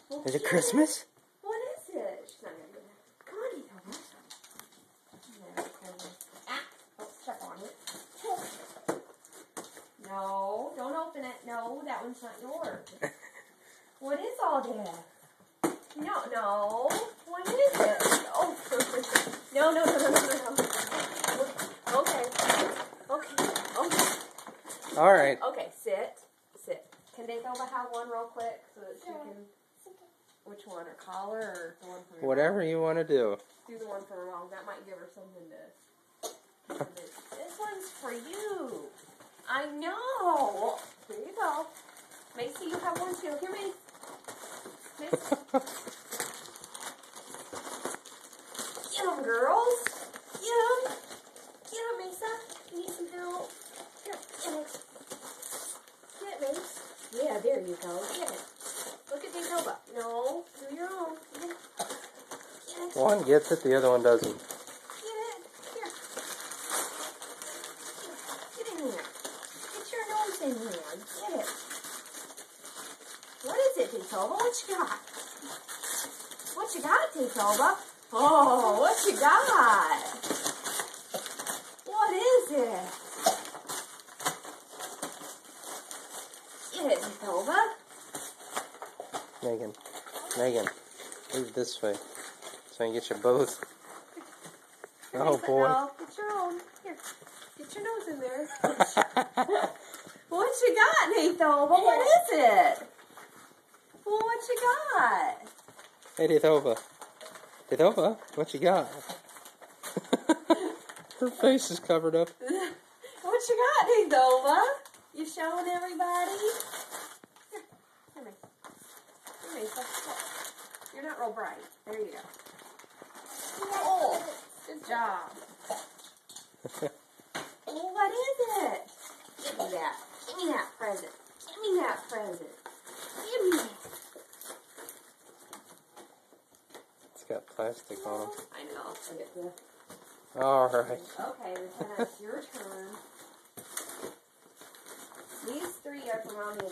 Well, Is it Christmas? What is it? She's not gonna do that. Come on, Ethan. Ah, don't step on it. No, don't open it. No, that one's not yours. What is all that? No. What is it? Oh, no. Okay. All right. Okay, sit. Can they go have one real quick so that she can? Which one, her collar or the one for her Whatever you want to do. Do the one for her mom. That might give her something to. This one's for you. I know. Here you go. Macy, you have one too. Here, Macy. Get them, girls. Get them, Mesa. You need some help. Here, get it. Get it, Mace. Yeah, there you go. Get it. Look at the elbow. No, do your own. Get it. One gets it, the other one doesn't. Get it. Here. Get in here. Get your nose in here. Get it. What is it, Titoba? What you got? What you got, Titoba? Oh, what you got? What is it? Get it, Titoba. Megan, move this way so I can get you both. Oh boy. No, get your own. Here, get your nose in there. What you got, Titoba? What is it? Well, what you got? Hey, Titoba, what you got? Her face is covered up. What you got, Titoba? You showing everybody? Here, Mesa. You're not real bright. There you go. Oh, good job. Well, what is it? Give me that. Give me that present. Give me that present. Give me it. It's got plastic on them. I know. I get the... All right. Okay, Lieutenant, it's your turn. These three are for Mommy.